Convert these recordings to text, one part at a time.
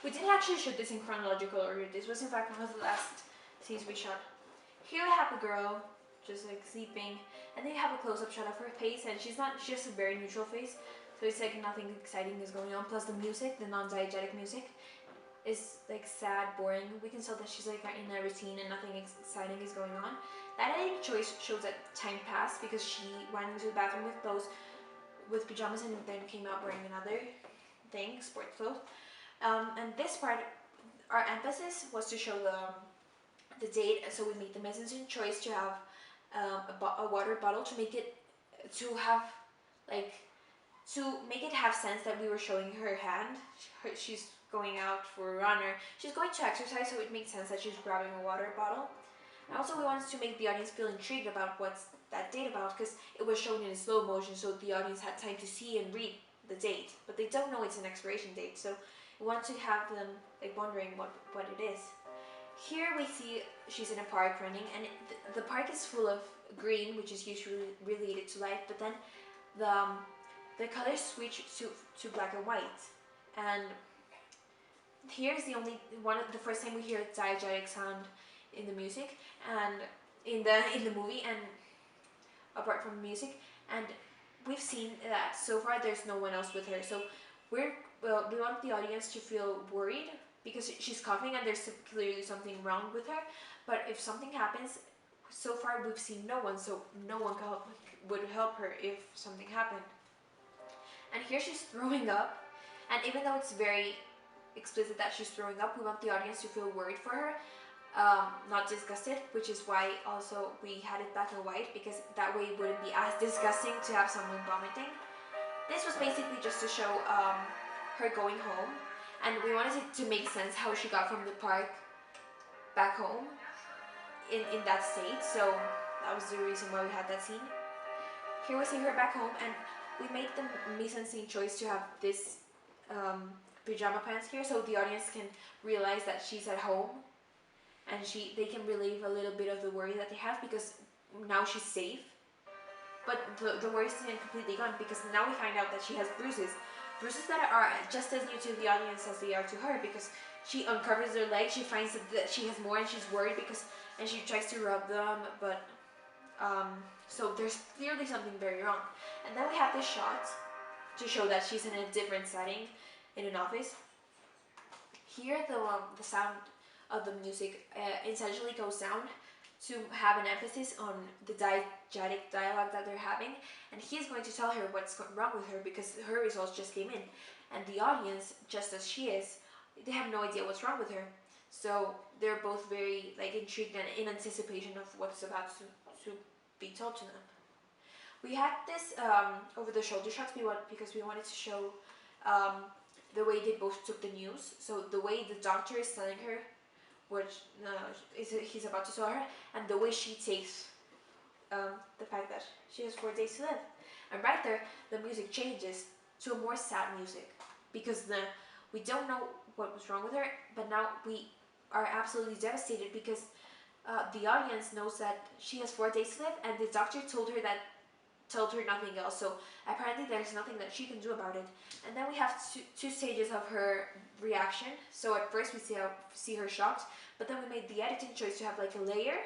We didn't actually shoot this in chronological order. This was in fact one of the last scenes we shot. Here we have a girl just like sleeping, and they have a close-up shot of her face, and she has a very neutral face, so it's like nothing exciting is going on. Plus the music, the non-diegetic music, is like sad, boring. We can tell that she's like in a routine and nothing exciting is going on. That editing choice shows that time passed because she went into the bathroom with clothes, with pajamas, and then came out wearing another thing, sports clothes. And this part, our emphasis was to show the date, so we made the mise-en-scene choice to have a water bottle to make it have sense that we were showing her hand. She's going out for a run, or she's going to exercise, so it makes sense that she's grabbing a water bottle. And also we wanted to make the audience feel intrigued about what's that date about, because it was shown in slow motion, so the audience had time to see and read the date, but they don't know it's an expiration date, so we want to have them like wondering what it is. Here we see she's in a park running, and the park is full of green, which is usually related to light, but then the colors switch to black and white. And here's the first time we hear diegetic sound in the music and in the movie, and apart from the music, and we've seen that so far there's no one else with her, so we want the audience to feel worried because she's coughing and there's clearly something wrong with her. But if something happens, so far we've seen no one, so no one would help her if something happened. And here she's throwing up, and even though it's very explicit that she's throwing up, we want the audience to feel worried for her, not disgusted, which is why also we had it black and white, because that way it wouldn't be as disgusting to have someone vomiting. This was basically just to show her going home, and we wanted it to make sense how she got from the park back home in that state, so that was the reason why we had that scene. Here we see her back home, and we made the mise-en-scene choice to have this pajama pants here, so the audience can realize that she's at home, and they can relieve a little bit of the worry that they have, because now she's safe. But the worry isn't completely gone, because now we find out that she has bruises that are just as new to the audience as they are to her, because she uncovers her legs, she finds that she has more, and she's worried and she tries to rub them, but so there's clearly something very wrong. And then we have this shot to show that she's in a different setting, in an office. Here the sound of the music essentially goes down to have an emphasis on the diegetic dialogue that they're having, and he's going to tell her what's wrong with her because her results just came in, and the audience, just as she is, they have no idea what's wrong with her, so they're both very like intrigued and in anticipation of what's about to be told to them. We had this over the shoulder shots because we wanted to show the way they both took the news, so the way the doctor is telling her which he's about to tell her, and the way she takes the fact that she has 4 days to live. And right there, the music changes to a more sad music, because we don't know what was wrong with her, but now we are absolutely devastated because the audience knows that she has 4 days to live, and the doctor told her nothing else, so apparently there's nothing that she can do about it. And then we have two stages of her reaction. So at first we see her shocked, but then we made the editing choice to have like a layer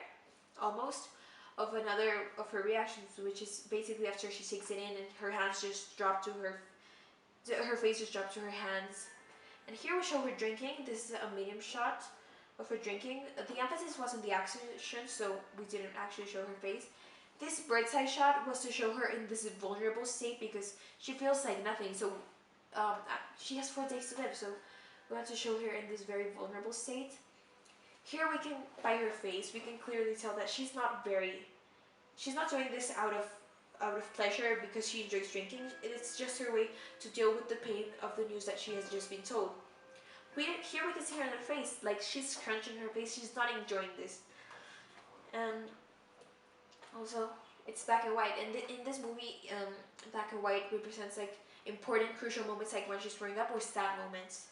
almost of her reactions, which is basically after she takes it in and her hands just drop to her face just dropped to her hands. And here we show her drinking. This is a medium shot of her drinking. The emphasis was on the action, so we didn't actually show her face. This bird's eye shot was to show her in this vulnerable state because she feels like nothing. So she has 4 days to live, so we want to show her in this very vulnerable state. Here we can, by her face, we can clearly tell that she's not doing this out of pleasure because she enjoys drinking. It's just her way to deal with the pain of the news that she has just been told. Here we can see her in her face, like she's crunching her face, she's not enjoying this. And also, it's black and white, and in this movie, black and white represents like important, crucial moments, like when she's throwing up, or sad moments.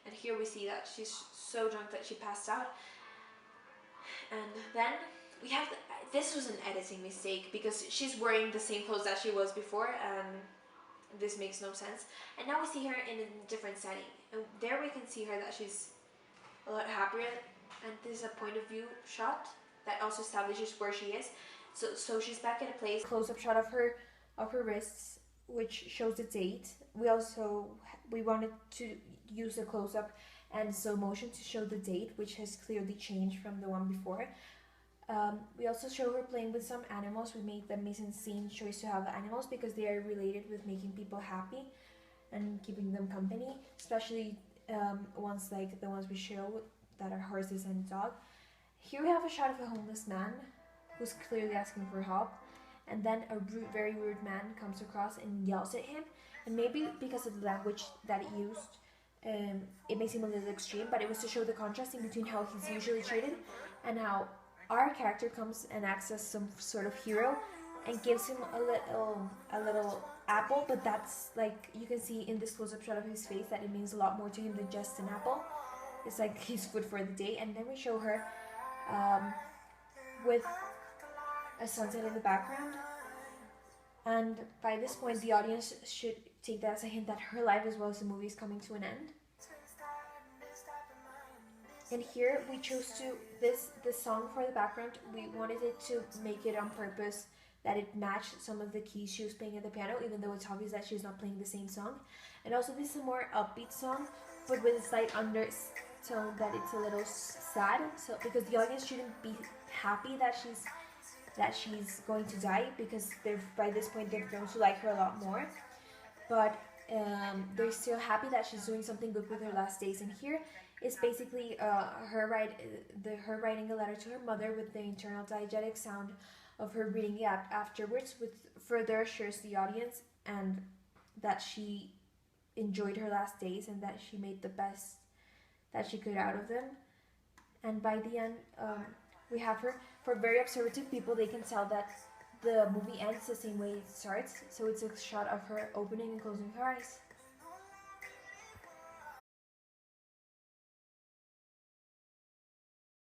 And here we see that she's so drunk that she passed out. And then we have this was an editing mistake because she's wearing the same clothes that she was before, and this makes no sense. And now we see her in a different setting, and there we can see her that she's a lot happier, and this is a point of view shot that also establishes where she is. So she's back at a place. Close-up shot of her wrists, which shows the date. We wanted to use a close-up and slow motion to show the date, which has clearly changed from the one before. We also show her playing with some animals. We made the mise-en-scene choice to have animals because they are related with making people happy and keeping them company, especially ones like the ones we show that are horses and a dog. Here we have a shot of a homeless man who's clearly asking for help, and then a very rude man comes across and yells at him, and maybe because of the language that it used, it may seem a little extreme, but it was to show the contrast in between how he's usually treated and how our character comes and acts as some sort of hero and gives him a little apple, but that's like, you can see in this close-up shot of his face that it means a lot more to him than just an apple. It's like his food for the day. And then we show her with a sunset in the background, and by this point the audience should take that as a hint that her life as well as the movie is coming to an end. And here we chose to this song for the background. We wanted it to make it on purpose that it matched some of the keys she was playing at the piano, even though it's obvious that she's not playing the same song. And also this is a more upbeat song, but with a slight undertone that it's a little sad. So because the audience shouldn't be happy that she's going to die, because by this point they're going to like her a lot more. But they're still happy that she's doing something good with her last days. And here is basically her writing a letter to her mother with the internal diegetic sound of her reading it afterwards, which further assures the audience and that she enjoyed her last days and that she made the best that she could out of them. And by the end, we have her. For very observative people, they can tell that the movie ends the same way it starts. So it's a shot of her opening and closing her eyes.